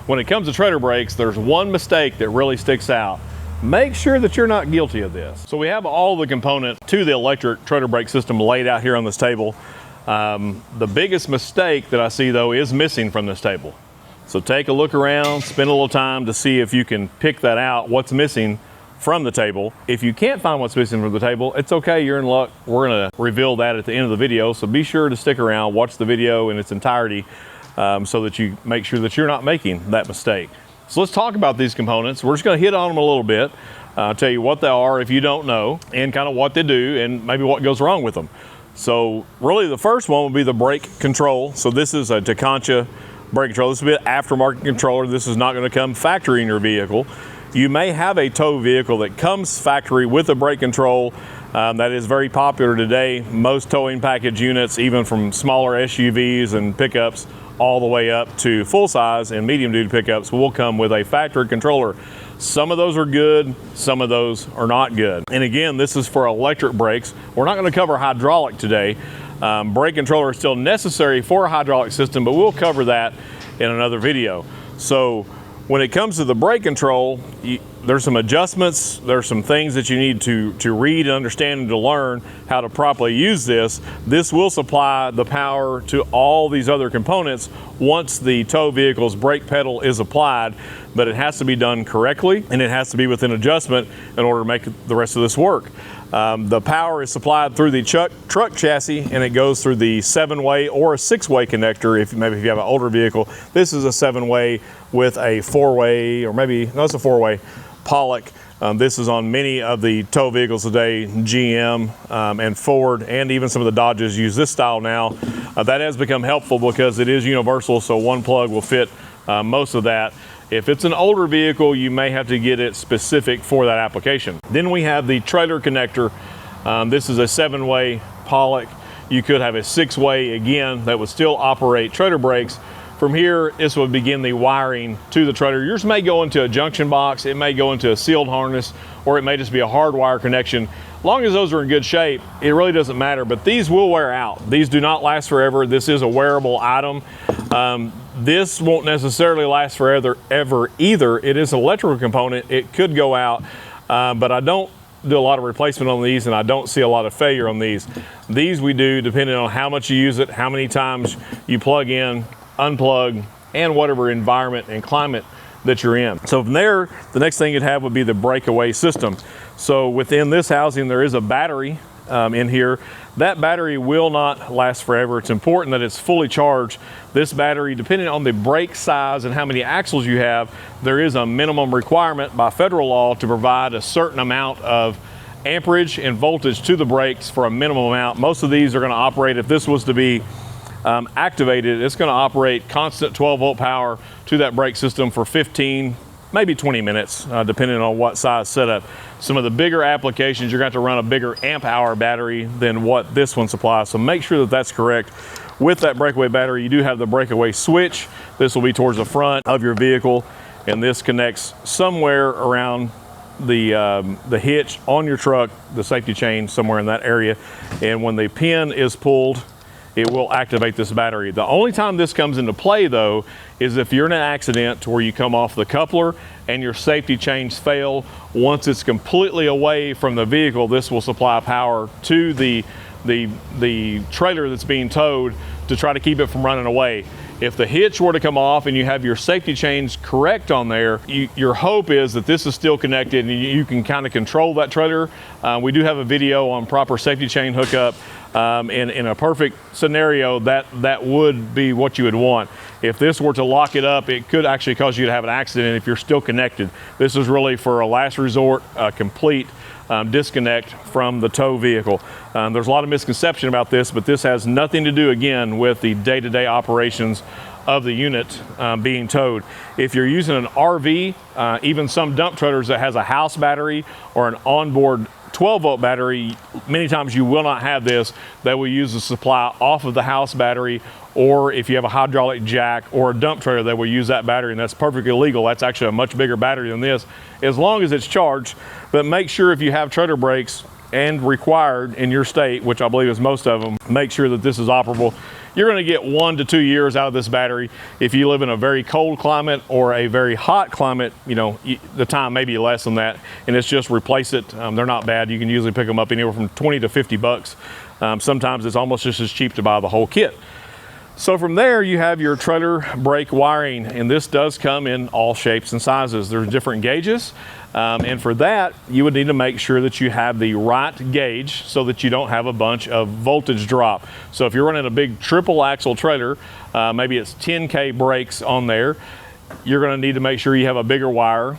when it comes to trailer brakes, there's one mistake that really sticks out. Make sure that you're not guilty of this. So we have all the components to the electric trailer brake system laid out here on this table. The biggest mistake that I see though is missing from this table. So take a look around, spend a little time to see if you can pick that out, what's missing from the table. If you can't find what's missing from the table, it's okay, you're in luck. We're gonna reveal that at the end of the video, so be sure to stick around, watch the video in its entirety so that you make sure that you're not making that mistake. So let's talk about these components. We're just gonna hit on them a little bit, tell you what they are if you don't know, and kind of what they do, and maybe what goes wrong with them. So really the first one would be the brake control. So this is a Takancha brake control. This will be an aftermarket controller. This is not gonna come factory in your vehicle. You may have a tow vehicle that comes factory with a brake control. That is very popular today. Most towing package units, even from smaller SUVs and pickups, all the way up to full size and medium duty pickups will come with a factory controller. Some of those are good, some of those are not good. And again, this is for electric brakes. We're not going to cover hydraulic today. Brake controller is still necessary for a hydraulic system, but we'll cover that in another video. So when it comes to the brake control, there's some adjustments, there's some things that you need to read and understand and to learn how to properly use this. This will supply the power to all these other components once the tow vehicle's brake pedal is applied, but it has to be done correctly and it has to be within adjustment in order to make the rest of this work. The power is supplied through the truck chassis, and it goes through the 7-way or a 6-way connector. If you have an older vehicle, this is a 7-way with a 4-way, or maybe, no, it's a 4-way Pollock. This is on many of the tow vehicles today, GM and Ford, and even some of the Dodges use this style now. That has become helpful because it is universal, so one plug will fit most of that. If it's an older vehicle, you may have to get it specific for that application. Then we have the trailer connector. This is a 7-way Pollock. You could have a 6-way, again, that would still operate trailer brakes. From here, this would begin the wiring to the trailer. Yours may go into a junction box, it may go into a sealed harness, or it may just be a hardwire connection. As long as those are in good shape, it really doesn't matter, but these will wear out. These do not last forever. This is a wearable item. This won't necessarily last forever either. It is an electrical component. It could go out, but I don't do a lot of replacement on these, and I don't see a lot of failure on these. These we do depending on how much you use it, how many times you plug in, unplug, and whatever environment and climate that you're in. So from there, the next thing you'd have would be the breakaway system. So within this housing, there is a battery in here. That battery will not last forever. It's important that it's fully charged. This battery, depending on the brake size and how many axles you have, there is a minimum requirement by federal law to provide a certain amount of amperage and voltage to the brakes for a minimum amount. Most of these are going to operate, if this was to be activated, it's going to operate constant 12-volt power to that brake system for 15, maybe 20 minutes, depending on what size setup. Some of the bigger applications, you're going to have to run a bigger amp hour battery than what this one supplies. So make sure that that's correct. With that breakaway battery, you do have the breakaway switch. This will be towards the front of your vehicle, and this connects somewhere around the hitch on your truck, the safety chain somewhere in that area. And when the pin is pulled, it will activate this battery. The only time this comes into play though is if you're in an accident where you come off the coupler and your safety chains fail. Once it's completely away from the vehicle, this will supply power to the trailer that's being towed to try to keep it from running away. If the hitch were to come off and you have your safety chains correct on there, your hope is that this is still connected and you can kind of control that trailer. We do have a video on proper safety chain hookup. In a perfect scenario, that would be what you would want. If this were to lock it up, it could actually cause you to have an accident if you're still connected. This is really for a last resort, complete disconnect from the tow vehicle. There's a lot of misconception about this, but this has nothing to do, again, with the day-to-day operations of the unit being towed. If you're using an RV, even some dump trailers that has a house battery or an onboard 12-volt battery, many times you will not have this. They will use the supply off of the house battery, or if you have a hydraulic jack or a dump trailer, they will use that battery, and that's perfectly legal. That's actually a much bigger battery than this, as long as it's charged. But make sure if you have trailer brakes and required in your state, which I believe is most of them, make sure that this is operable. you're going to get 1 to 2 years out of this battery. If you live in a very cold climate or a very hot climate, you know, the time may be less than that, and it's just replace it. They're not bad. You can usually pick them up anywhere from 20 to 50 bucks. Sometimes it's almost just as cheap to buy the whole kit. So from there, you have your trailer brake wiring, and this does come in all shapes and sizes. There's different gauges, and for that, you would need to make sure that you have the right gauge so that you don't have a bunch of voltage drop. So if you're running a big triple axle trailer, maybe it's 10K brakes on there, you're going to need to make sure you have a bigger wire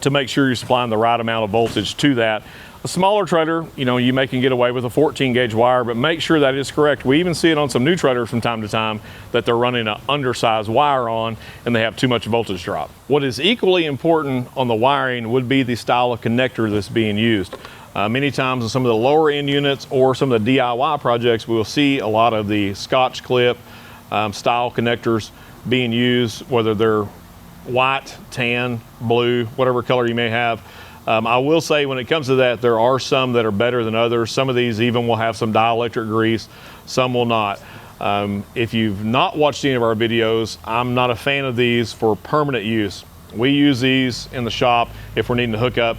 to make sure you're supplying the right amount of voltage to that. A smaller trailer, you know, you may can get away with a 14 gauge wire, but make sure that is correct. We even see it on some new trailers from time to time that they're running an undersized wire on and they have too much voltage drop. What is equally important on the wiring would be the style of connector that's being used. Many times in some of the lower end units or some of the DIY projects, we will see a lot of the Scotch clip style connectors being used, whether they're white, tan, blue, whatever color you may have. I will say when it comes to that, there are some that are better than others. Some of these even will have some dielectric grease, some will not. If you've not watched any of our videos, I'm not a fan of these for permanent use. We use these in the shop if we're needing to hook up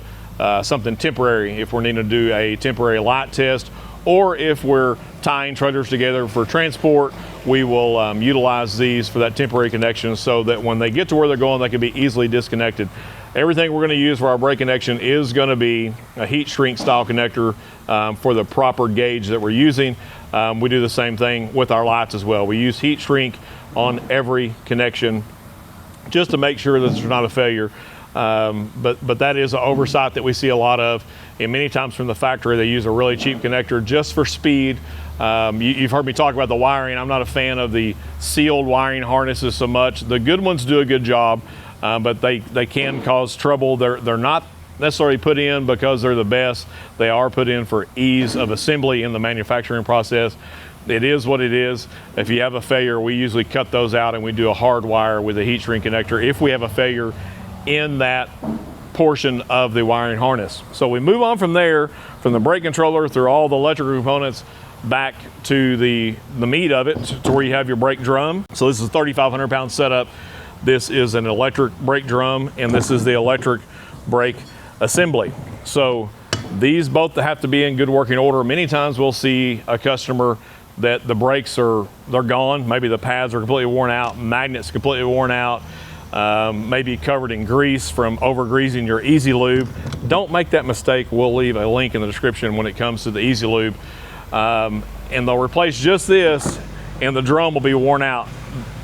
something temporary, if we're needing to do a temporary light test, or if we're tying trailers together for transport, we will utilize these for that temporary connection so that when they get to where they're going, they can be easily disconnected. Everything we're going to use for our brake connection is going to be a heat shrink style connector for the proper gauge that we're using. We do the same thing with our lights as well. We use heat shrink on every connection just to make sure that there's not a failure. But that is an oversight that we see a lot of, and many times from the factory they use a really cheap connector just for speed. You've heard me talk about the wiring. I'm not a fan of the sealed wiring harnesses so much. The good ones do a good job, but they can cause trouble. They're not necessarily put in because they're the best. They are put in for ease of assembly in the manufacturing process. It is what it is. If you have a failure, we usually cut those out and we do a hard wire with a heat shrink connector if we have a failure in that portion of the wiring harness. So we move on from there, from the brake controller through all the electrical components back to the meat of it, to where you have your brake drum. So this is a 3,500 pound setup. This is an electric brake drum, and this is the electric brake assembly. So these both have to be in good working order. Many times we'll see a customer that the brakes they're gone. Maybe the pads are completely worn out, magnets completely worn out, maybe covered in grease from over greasing your Easy Lube. Don't make that mistake. We'll leave a link in the description when it comes to the Easy Lube. And they'll replace just this and the drum will be worn out.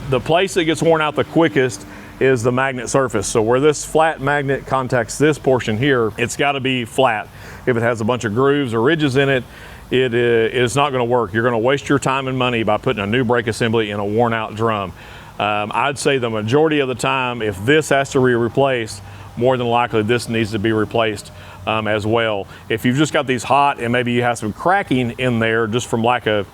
The place that gets worn out the quickest is the magnet surface. So where this flat magnet contacts this portion here, it's got to be flat. If it has a bunch of grooves or ridges in it, it's not going to work. You're going to waste your time and money by putting a new brake assembly in a worn out drum. I'd say the majority of the time, if this has to be replaced, more than likely this needs to be replaced as well. If you've just got these hot and maybe you have some cracking in there just from lack of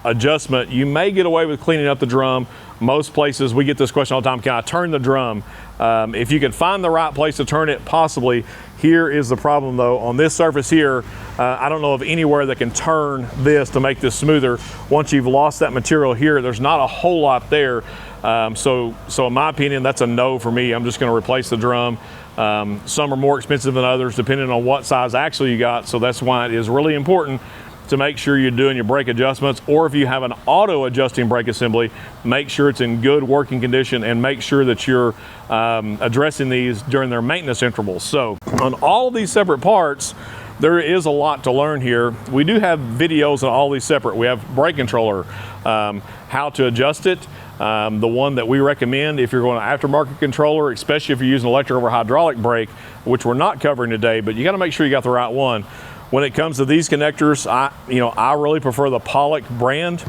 adjustment, you may get away with cleaning up the drum. Most places, we get this question all the time, can I turn the drum? If you could find the right place to turn it, possibly. Here is the problem though. On this surface here, I don't know of anywhere that can turn this to make this smoother. Once you've lost that material here, there's not a whole lot there. So in my opinion, that's a no for me. I'm just going to replace the drum. Some are more expensive than others depending on what size axle you got. So that's why it is really important to make sure you're doing your brake adjustments, or if you have an auto adjusting brake assembly, make sure it's in good working condition and make sure that you're addressing these during their maintenance intervals. So on all of these separate parts, there is a lot to learn here. We do have videos on all these separate. We have brake controller, how to adjust it. The one that we recommend if you're going to aftermarket controller, especially if you're using electric over hydraulic brake, which we're not covering today, but you got to make sure you got the right one. When it comes to these connectors, I really prefer the Pollock brand.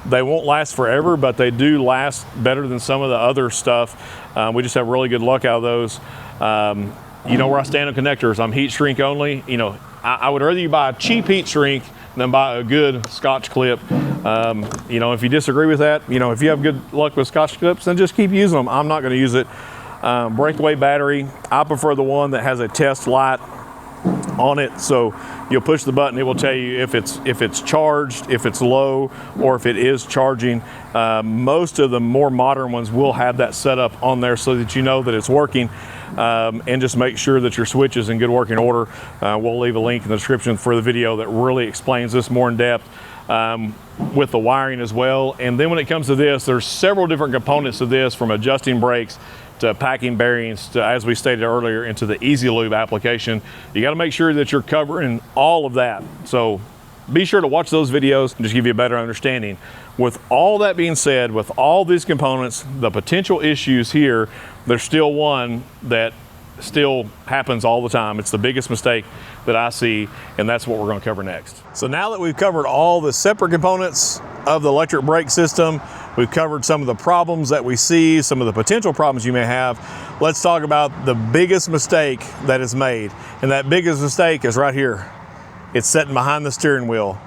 They won't last forever, but they do last better than some of the other stuff. We just have really good luck out of those. You know where I stand on connectors. I'm heat shrink only. I would rather you buy a cheap heat shrink than buy a good Scotch clip. If you disagree with that, if you have good luck with Scotch clips, then just keep using them. I'm not going to use it. Breakaway battery, I prefer the one that has a test light on it. So you'll push the button, it will tell you if it's charged, if it's low, or if it is charging. Most of the more modern ones will have that set up on there so that you know that it's working. And just make sure that your switch is in good working order. We'll leave a link in the description for the video that really explains this more in depth, with the wiring as well. And then when it comes to this, there's several different components to this, from adjusting brakes to packing bearings to, as we stated earlier, into the Easy Lube application. You got to make sure that you're covering all of that. So be sure to watch those videos and just give you a better understanding. With all that being said, with all these components, the potential issues here, there's still one that still happens all the time. It's the biggest mistake that I see, and that's what we're going to cover next. So now that we've covered all the separate components of the electric brake system, we've covered some of the problems that we see, some of the potential problems you may have, let's talk about the biggest mistake that is made. And that biggest mistake is right here. It's sitting behind the steering wheel.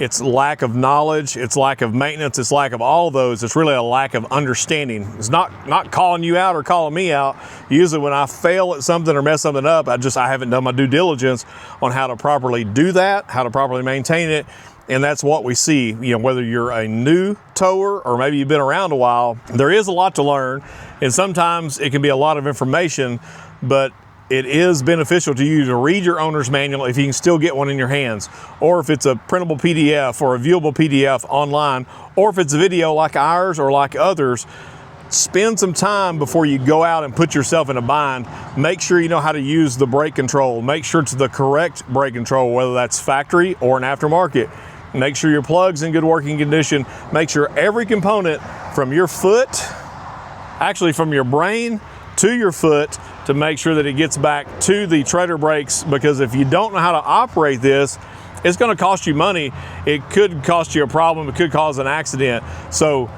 It's lack of knowledge, it's lack of maintenance, it's lack of all of those. It's really a lack of understanding. It's not calling you out or calling me out. Usually when I fail at something or mess something up, I haven't done my due diligence on how to properly do that, how to properly maintain it. And that's what we see, you know, whether you're a new tower or maybe you've been around a while, there is a lot to learn. And sometimes it can be a lot of information, but it is beneficial to you to read your owner's manual if you can still get one in your hands, or if it's a printable PDF or a viewable PDF online, or if it's a video like ours or like others. Spend some time before you go out and put yourself in a bind. Make sure you know how to use the brake control. Make sure it's the correct brake control, whether that's factory or an aftermarket. Make sure your plug's in good working condition. Make sure every component from your foot, actually from your brain to your foot, to make sure that it gets back to the trailer brakes, because if you don't know how to operate this, it's going to cost you money. It could cost you a problem. It could cause an accident. So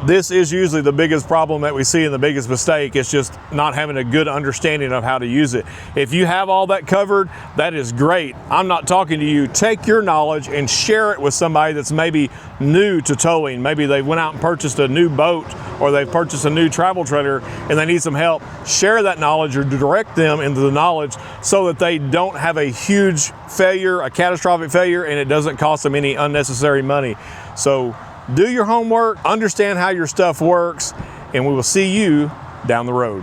this is usually the biggest problem that we see and the biggest mistake. It's just not having a good understanding of how to use it. If you have all that covered, that is great. I'm not talking to you. Take your knowledge and share it with somebody that's maybe new to towing. Maybe they went out and purchased a new boat, or they've purchased a new travel trailer and they need some help. Share that knowledge or direct them into the knowledge so that they don't have a huge failure, a catastrophic failure, and it doesn't cost them any unnecessary money. So do your homework, understand how your stuff works, and we will see you down the road.